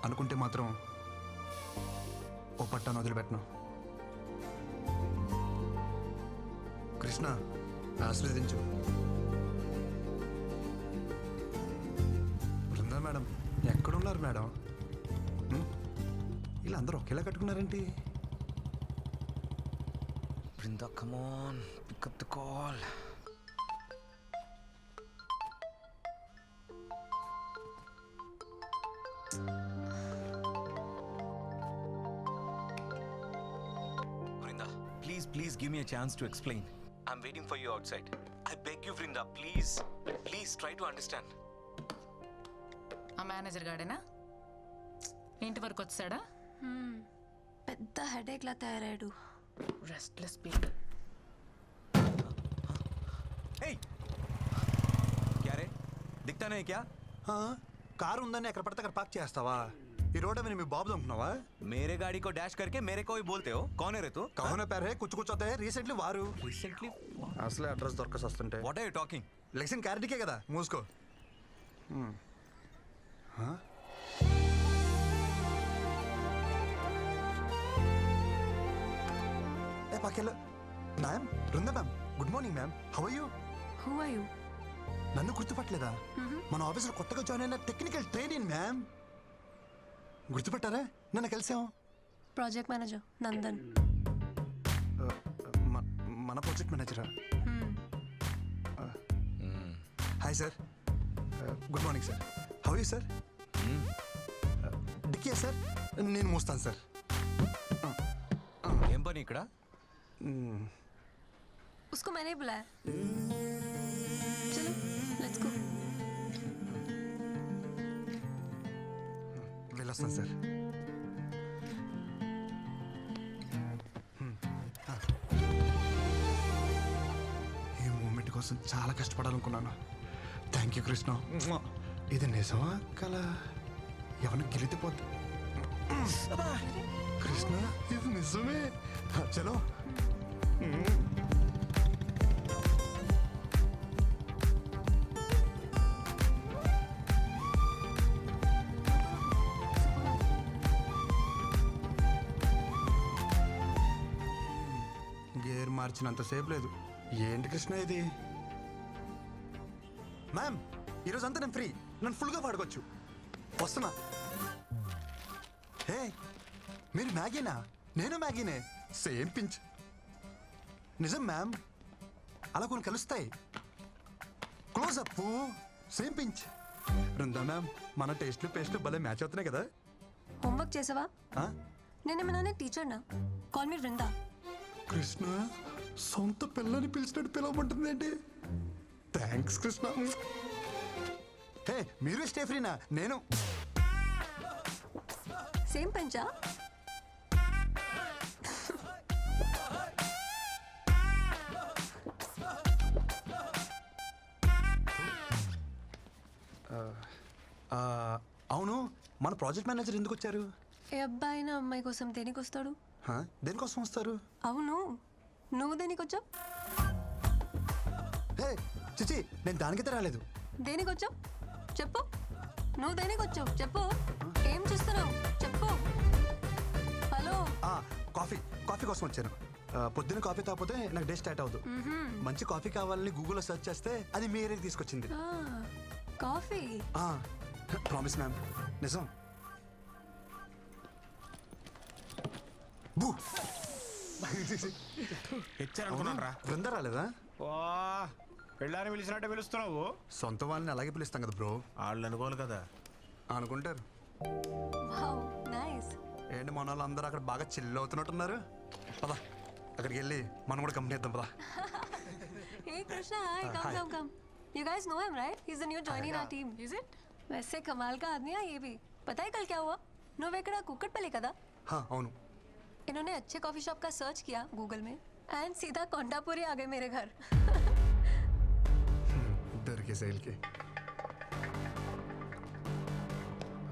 అనుకుంటే మాత్రం ఓ పట్టాను వదిలిపెట్టను. కృష్ణ ఆశీర్వదించు. బృందా మేడం ఎక్కడున్నారు మేడం? వీళ్ళందరూ ఒకేలా కట్టుకున్నారేంటి? Vrinda come on, pick up the call. Vrinda, please give me a chance to explain. I'm waiting for you outside. I beg you, Vrinda, please try to understand. ఆ మేనేజర్ గాడేనా ఇంటి వరకు వచ్చాడా? పెద్ద హెడేక్ లా తయారయ్యాడు. Restless people. Hey! क्या रे? दिखता नहीं क्या? కారు ఉందని ఎక్కడ పడితే అక్కడ పార్క్ చేస్తావా? ఈ రోడ్ మీద మీ బాబు అనుకున్నావా? मेरे गाड़ी को डैश करके मेरे को ही बोलते हो. कौन है रे तू? కౌన పేరే కుచ్చుకొచ్చే రీసెంట్లీ వారు Recently? అసలే అడ్రస్ దొరకసి వస్తుంటే What are you talking? లెక్షన్ క్యారెట్కే కదా, మూసుకో. ఏ పక్కెళ్ళ ma'am, Vrinda ma'am, good morning ma'am. How are you? Who are you? నన్ను గుర్తుపట్టలేదా? మన ఆఫీసులో కొత్తగా జాయిన్ అయిన టెక్నికల్ ట్రైనింగ్ మ్యామ్. గుర్తుపట్టారా? నన్ను కలిసాం. Project manager Nandan. మన ప్రాజెక్ట్ మేనేజరా? Hi sir, good morning sir. How you sir? డిక్కియా సార్, నేను మోస్తాను సార్. ఏం పని ఇక్కడ? उसको मैंने ही बुलाया. चलो लेट्स गो. వెళ్ళొస్తాను సార్. ఈ మూమెంట్ కోసం చాలా కష్టపడాలనుకున్నాను. Thank you Krishna. ఇది నిజమా కల? ఎవరిని గెలితిపోద్ది. కృష్ణ ఇది నిజమే. చలో. గేర్ మార్చినంతసేపు లేదు. ఏంటి కృష్ణ ఇది? మ్యామ్ ఈరోజు అంతా నేను ఫ్రీ, నన్ను ఫుల్గా పాడుకోవచ్చు. వస్తున్నా. హే మీరు మ్యాగీనా? నేను మ్యాగీనే, సేమ్ పించ్. నిజం మ్యామ్, అలా కొన్ని కలుస్తాయి. Close up, same pinch. Brinda ma'am, మన టేస్ట్లు పేస్ట్లు భలే మ్యాచ్ అవుతున్నాయి కదా. होमवर्क చేసావా? నేనేమన్నా టీచర్ నా? Call me Vrinda. కృష్ణ సొంత పిల్లని పిలిచినట్టు పిలవమంటుంది ఏంటి? థ్యాంక్స్ కృష్ణ. హే మీరు స్టే ఫ్రీనా? నేను సేమ్ పంచా? అవును, మన ప్రాజెక్ట్ మేనేజర్ ఎందుకు వచ్చారు? ఏ అబ్బాయి నా అమ్మాయి కోసం దేనికి వస్తాడు? దేనికోసం వస్తారు? అవును, నువ్వు దేనికి వచ్చావు? హే చిచి, నేను దానికైతే రాలేదు. దేనికి వచ్చావు చెప్పు. నువ్వు దేనికి వచ్చావు చెప్పు. ఏం చేస్తున్నావు చెప్పు. హలో. కాఫీ కోసం వచ్చాను. పొద్దున్న కాఫీ తాగిపోతే నాకు డే స్టార్ట్ అవుతుంది. మంచి కాఫీ కావాలని గూగుల్లో సెర్చ్ చేస్తే అది మీ ఏరియాకి తీసుకొచ్చింది. కాఫీ? ప్రామిస్ మ్యామ్, నిజం. బృందా రాలేదా? పెళ్ళాన్ని పిలిచినట్టే పిలుస్తున్నావు. సొంత వాళ్ళని అలాగే పిలుస్తాం కదా బ్రో. వాళ్ళు అనుకోవాలి కదా. అనుకుంటారు. Wow nice. ఏంటి మన వాళ్ళు అందరూ అక్కడ బాగా చిల్ అవుతున్నట్టున్నారు. పదా అక్కడికి వెళ్ళి మనం కూడా కంపెనీ ఇద్దాం. పదా. Hey Krishna, hi. Come. You guys know him, right? He's the new joinee in our team. Is it? वैसे कमाल का आदमी है ये भी. पता है कल क्या हुआ? నువ్వెక్కడ కుక్కట్పల్లి కదా? అవును. इन्होंने अच्छे कॉफी शॉप का सर्च किया गूगल में एंड सीधा कोंडापुरी आ गए मेरे घर. डर के सेल के.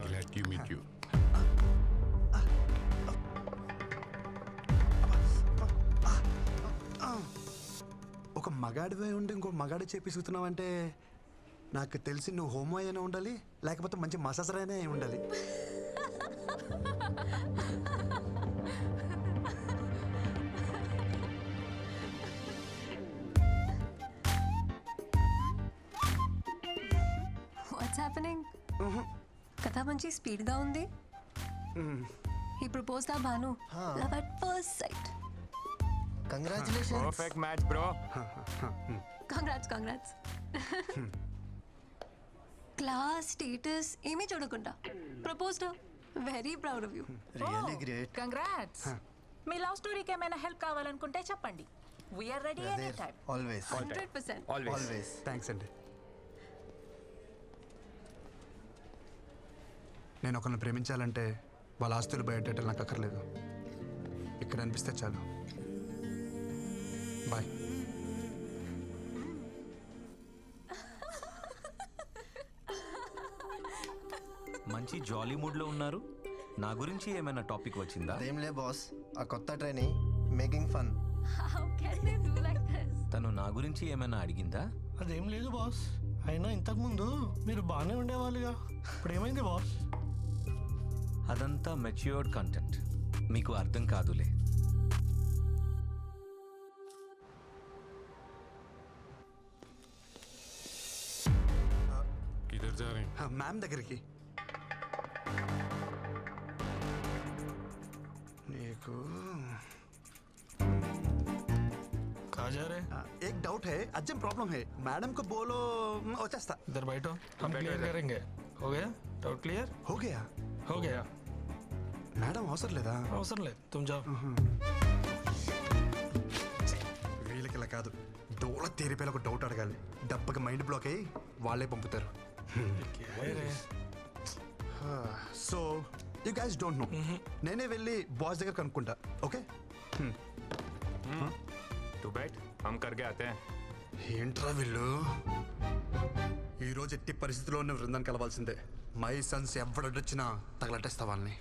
Glad to meet you. ఒక మగాడివే ఉండి ఇంకో మగాడి చేపిస్తున్నావంటే నాకు తెలిసి నువ్వు హోమో అయినా ఉండాలి, లేకపోతే మంచి మసాజర్ అయినా ఉండాలి. ఎంత మంచి స్పీడ్గా ఉంది. ఈ ప్రపోజ్ దా Bhanu love at first sight. Congratulations. Perfect match bro. Congrats class status ఏమీ చూడకుండా proposed. Very proud of you. Really great. Congrats. మీ లవ్ స్టోరీకి ఏమైనా హెల్ప్ కావాలనుకుంటే చెప్పండి. We're ready any time. Always 100%. Always. Thanks అండి. నేను ఒకరిని ప్రేమించాలంటే వాళ్ళ ఆస్తులు బయటెట్టాలి నాకు అక్కర్లేదు. ఇక్కడ అనిపిస్తే చాలు. బాయ్. మంచి జాలీ మూడ్లో ఉన్నారు. నా గురించి ఏమైనా టాపిక్ వచ్చిందా? అదేంలే బాస్, ఆ కొత్త trainee making fun. How can they do like this? తను నా గురించి ఏమైనా అడిగిందా? అదేం లేదు బాస్. అయినా ఇంతకుముందు మీరు బాగానే ఉండేవాళ్ళుగా, ఇప్పుడు ఏమైంది బాస్? అదంతా మెచ్యూర్డ్ కంటెంట్, మీకు అర్థం కాదులే. किधर जा रहे हैं? మ్యామ్ దగ్గరికి. నీకు कहाँ जा रहे हैं? एक डाउट है, अर्जेंट प्रॉब्लम है. मैडम को बोलो వచ్చేస్తా. इधर बैठो, हम क्लियर करेंगे. हो गया डाउट क्लियर? हो गया. हो गया. మేడం అవసరం లేదా? అవసరం లేదు, तुम जाओ. వీళ్ళకి ఇలా కాదు, డోల తీరిపోయిన ఒక డౌట్ అడగాలి. దెబ్బకి మైండ్ బ్లాక్ అయ్యి వాళ్ళే పంపుతారు. क्या है रे? So you guys don't know. నేనే వెళ్ళి బాస్ దగ్గర కనుక్కుంటా. ఓకే? तू बैठ, हम करके आते हैं. ఏంట్రా వీళ్ళు? ఈరోజు ఎట్టి పరిస్థితిలో ఉన్న బృందాన్ని కలవాల్సిందే. మై సన్స్ ఎవడొచ్చినా తగలట్టేస్తా వాళ్ళని.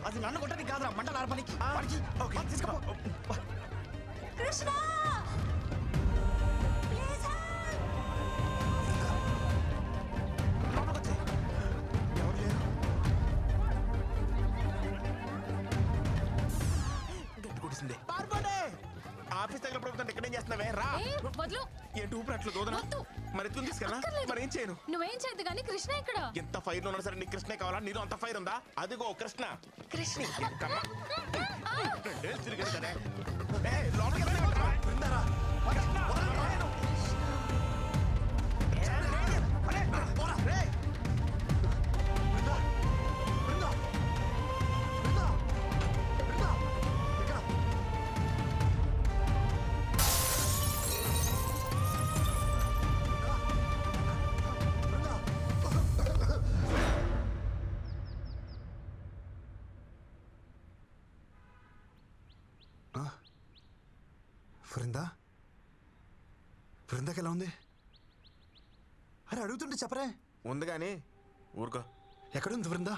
అది నన్ను కొట్టని కాదురా, మంటలు ఆర్పనికి. కృష్ణ ప్లీజ్ ఆఫీస్ దగ్గర ప్రభుత్వం ఇక్కడ ఏం చేస్తున్నావే? రా. వదులు. ఏంటి ఊపిరి దూదనా? మరి ఎత్తుకుని తీసుకెళ్ళా? మరి ఏం చేయను? నువ్వేం చేయద్దు కానీ కృష్ణ ఇక్కడ. ఎంత ఫైర్ ఉన్నా సరే నీకు కృష్ణే కావాలా? నీలో అంత ఫైర్ ఉందా? అదిగో కృష్ణ. కృష్ణ రెండేళ్ళు తిరిగాడు కదా. ఏయ్, లోపలికి వెళ్ళరా? బృందారా. కృష్ణ, వదలరా నేను. పోరా, రేయ్. బృందా, బృందా, బృందా, బృందా, ఇక్కడ. బృందా, బృందాకి ఎలా ఉంది? అరే అడుగుతుంటే చెప్పరే. ఉంది కానీ ఊరుకో. ఎక్కడుంది బృందా?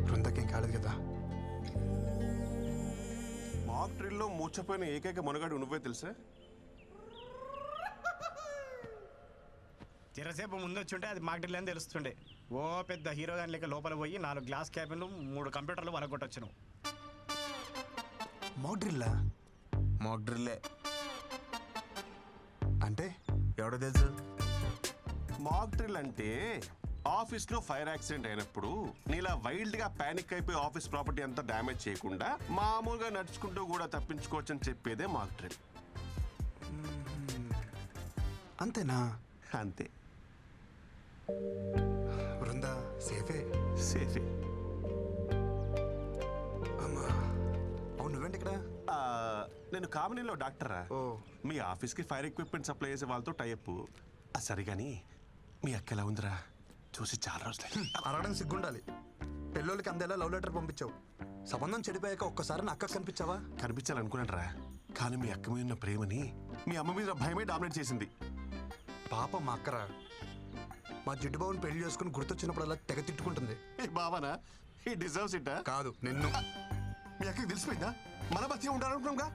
బృందాకేం కాలేదు కదా? మాక్ డ్రిల్లో మూర్చపోయిన ఏకైక మునగాడు నువ్వే తెలుసా? చిరసేపు ముందు వచ్చి ఉంటే అది మాకు అని తెలుస్తుండే. ఓ పెద్ద హీరో గాని లేక లోపల పోయి 4 గ్లాస్ క్యాబిన్లు 3 కంప్యూటర్లు వలగొట్టొచ్చును. మోడ్రిల్లా మాక్ డ్రిల్లే. అంటే ఎవడో తెలుసు? మాక్ డ్రిల్ అంటే ఆఫీస్లో ఫైర్ యాక్సిడెంట్ అయినప్పుడు నీలా వైల్డ్ గా పానిక్ అయిపోయి ఆఫీస్ ప్రాపర్టీ అంతా డ్యామేజ్ చేయకుండా మామూలుగా నడుచుకుంటూ కూడా తప్పించుకోవచ్చు అని చెప్పేదే మాక్ డ్రిల్. అంతేనా? అంతే. బృందా సేఫే. సేఫే. అమ్మా, అవును నువ్వేంటి ఇక్కడ? నేను కామినీలో డాక్టరా. ఓ. మీ ఆఫీస్కి ఫైర్ ఎక్విప్మెంట్ సప్లై చేసే వాళ్ళతో టైఅప్. సరే కానీ మీ అక్క ఎలా ఉందిరా? చూసి చాలా రోజులు. అరగడం సిగ్గుండాలి. పెళ్ళోళ్ళకి అందేలా లవ్ లెటర్ పంపించావు. సంబంధం చెడిపోయాక ఒక్కసారి నా అక్కకు కనిపించావా? కనిపించాలనుకున్నాను రా, కానీ మీ అక్క మీద ఉన్న ప్రేమని మీ అమ్మ మీద భయమే డామినేట్ చేసింది. పాప మా అక్కరా. మా జిడ్డు బాబుని పెళ్లి చేసుకుని గుర్తొచ్చినప్పుడల్లా తెగ తిట్టుకుంటుంది. ఈ బావనా? ఈ డిజర్వ్స్ ఇట్టా? కాదు నిన్ను. మీ అక్కకి తెలిసిపోయిందా? మన మధ్య ఉండాలనుకున్నాంగా.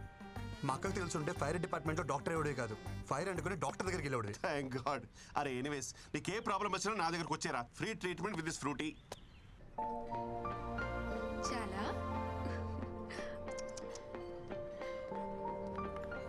మా అక్కకు తెలుసుంటే ఫైర్ డిపార్ట్మెంట్లో డాక్టర్ ఎవడే కాదు, ఫైర్ అనుకుని డాక్టర్ దగ్గరికి వెళ్ళాడు. Thank God. అరే ఎనీవేస్ నీకే ప్రాబ్లం వచ్చినా నా దగ్గరకు వచ్చారా, free treatment with this frutti.